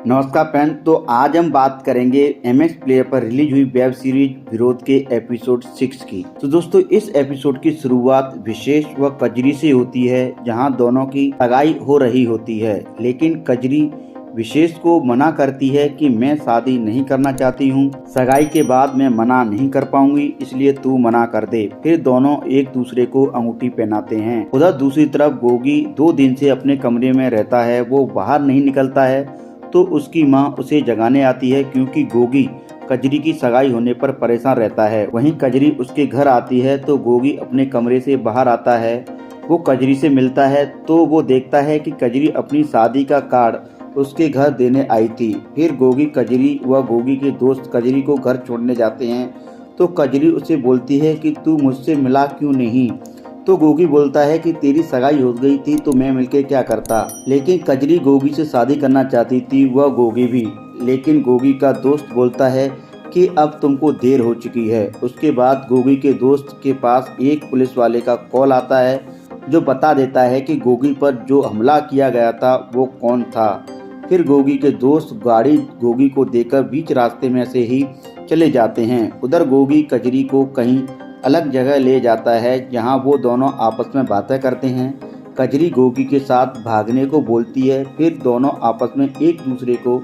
नमस्कार फ्रेंड, तो आज हम बात करेंगे एमएक्स प्लेयर पर रिलीज हुई वेब सीरीज विरोध के एपिसोड 6 की। तो दोस्तों, इस एपिसोड की शुरुआत विशेष व कजरी से होती है, जहां दोनों की सगाई हो रही होती है। लेकिन कजरी विशेष को मना करती है कि मैं शादी नहीं करना चाहती हूं, सगाई के बाद मैं मना नहीं कर पाऊंगी, इसलिए तू मना कर दे। फिर दोनों एक दूसरे को अंगूठी पहनाते हैं। उधर दूसरी तरफ गोगी 2 दिन से अपने कमरे में रहता है, वो बाहर नहीं निकलता है। तो उसकी माँ उसे जगाने आती है, क्योंकि गोगी कजरी की सगाई होने पर परेशान रहता है। वहीं कजरी उसके घर आती है तो गोगी अपने कमरे से बाहर आता है। वो कजरी से मिलता है तो वो देखता है कि कजरी अपनी शादी का कार्ड उसके घर देने आई थी। फिर गोगी कजरी व गोगी के दोस्त कजरी को घर छोड़ने जाते हैं तो कजरी उसे बोलती है कि तू मुझसे मिला क्यों नहीं। तो गोगी बोलता है कि तेरी सगाई हो गई थी तो मैं मिलके क्या करता। लेकिन कजरी गोगी से शादी करना चाहती थी, वह गोगी भी। लेकिन गोगी का दोस्त बोलता है कि अब तुमको देर हो चुकी है। उसके बाद गोगी के दोस्त के पास एक पुलिस वाले का कॉल आता है, जो बता देता है कि गोगी पर जो हमला किया गया था वो कौन था। फिर गोगी के दोस्त गाड़ी गोगी को देकर बीच रास्ते में से ही चले जाते हैं। उधर गोगी कजरी को कहीं अलग जगह ले जाता है, जहां वो दोनों आपस में बातें करते हैं। कजरी गोगी के साथ भागने को बोलती है। फिर दोनों आपस में एक दूसरे को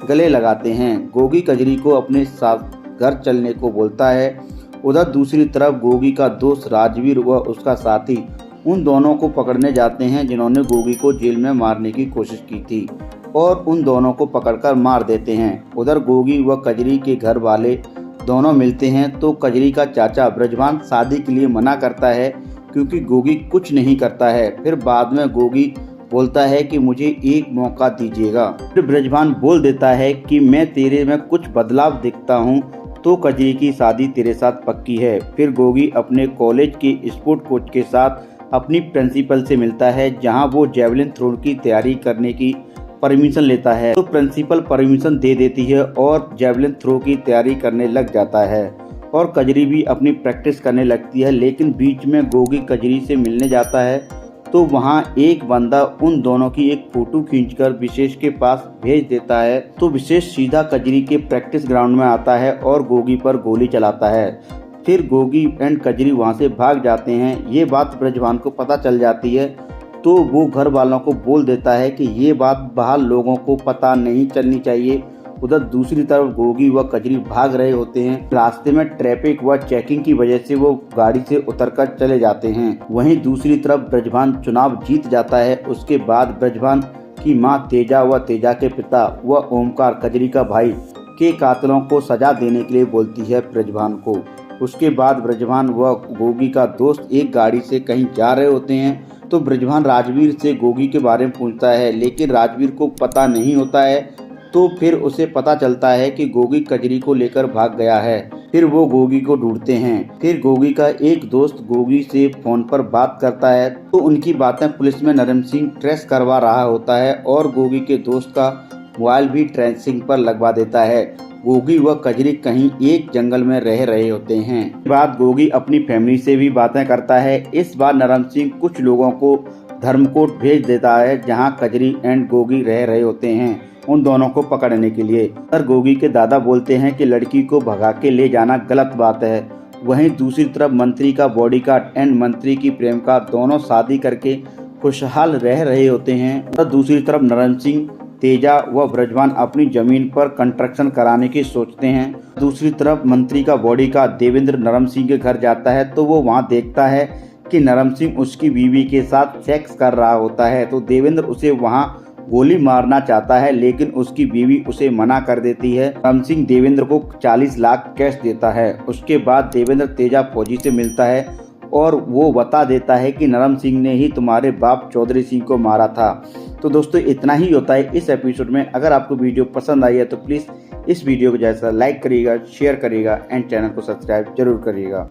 गले लगाते हैं। गोगी कजरी को अपने साथ घर चलने को बोलता है। उधर दूसरी तरफ गोगी का दोस्त राजवीर व उसका साथी उन दोनों को पकड़ने जाते हैं, जिन्होंने गोगी को जेल में मारने की कोशिश की थी, और उन दोनों को पकड़कर मार देते हैं। उधर गोगी व कजरी के घर वाले दोनों मिलते हैं तो कजरी का चाचा ब्रजभान शादी के लिए मना करता है, क्योंकि गोगी कुछ नहीं करता है। फिर बाद में गोगी बोलता है कि मुझे एक मौका दीजिएगा। फिर ब्रजभान बोल देता है कि मैं तेरे में कुछ बदलाव देखता हूँ, तो कजरी की शादी तेरे साथ पक्की है। फिर गोगी अपने कॉलेज के स्पोर्ट कोच के साथ अपनी प्रिंसिपल से मिलता है, जहाँ वो जेवलिन थ्रो की तैयारी करने की परमिशन लेता है। तो प्रिंसिपल परमिशन दे देती है और जेवलिन थ्रो की तैयारी करने लग जाता है, और कजरी भी अपनी प्रैक्टिस करने लगती है। लेकिन बीच में गोगी कजरी से मिलने जाता है तो वहां एक बंदा उन दोनों की एक फोटो खींचकर विशेष के पास भेज देता है। तो विशेष सीधा कजरी के प्रैक्टिस ग्राउंड में आता है और गोगी पर गोली चलाता है। फिर गोगी एंड कजरी वहां से भाग जाते हैं। ये बात ब्रजभान को पता चल जाती है तो वो घर वालों को बोल देता है कि ये बात बाहर लोगों को पता नहीं चलनी चाहिए। उधर दूसरी तरफ गोगी व कजरी भाग रहे होते हैं। रास्ते में ट्रैफिक व चेकिंग की वजह से वो गाड़ी से उतरकर चले जाते हैं। वहीं दूसरी तरफ ब्रजभान चुनाव जीत जाता है। उसके बाद ब्रजभान की मां तेजा व तेजा के पिता व ओमकार कजरी का भाई के कातिलों को सजा देने के लिए बोलती है ब्रजभान को। उसके बाद ब्रजभान व गोगी का दोस्त एक गाड़ी से कहीं जा रहे होते हैं तो ब्रजभान राजवीर से गोगी के बारे में पूछता है, लेकिन राजवीर को पता नहीं होता है। तो फिर उसे पता चलता है कि गोगी कजरी को लेकर भाग गया है। फिर वो गोगी को ढूंढते हैं। फिर गोगी का एक दोस्त गोगी से फोन पर बात करता है तो उनकी बातें पुलिस में नरम सिंह ट्रेस करवा रहा होता है, और गोगी के दोस्त का मोबाइल भी ट्रेसिंग पर लगवा देता है। गोगी व कजरी कहीं एक जंगल में रह रहे होते हैं। बाद गोगी अपनी फैमिली से भी बातें करता है। इस बार नरम सिंह कुछ लोगों को धर्मकोट भेज देता है, जहां कजरी एंड गोगी रह रहे होते हैं, उन दोनों को पकड़ने के लिए। पर गोगी के दादा बोलते हैं कि लड़की को भगा के ले जाना गलत बात है। वहीं दूसरी तरफ मंत्री का बॉडीगार्ड एंड मंत्री की प्रेमिका दोनों शादी करके खुशहाल रह रहे होते हैं। और दूसरी तरफ नरम सिंह, तेजा व ब्रजभान अपनी जमीन पर कंस्ट्रक्शन कराने की सोचते हैं। दूसरी तरफ मंत्री का बॉडीगार्ड देवेंद्र नरम सिंह के घर जाता है तो वो वहां देखता है कि नरम सिंह उसकी बीवी के साथ सेक्स कर रहा होता है। तो देवेंद्र उसे वहां गोली मारना चाहता है, लेकिन उसकी बीवी उसे मना कर देती है। नरम सिंह देवेंद्र को 40 लाख कैश देता है। उसके बाद देवेंद्र तेजा फौजी से मिलता है और वो बता देता है कि नरम सिंह ने ही तुम्हारे बाप चौधरी सिंह को मारा था। तो दोस्तों, इतना ही होता है इस एपिसोड में। अगर आपको वीडियो पसंद आई है तो प्लीज़ इस वीडियो को जैसा लाइक करिएगा, शेयर करिएगा एंड चैनल को सब्सक्राइब जरूर करिएगा।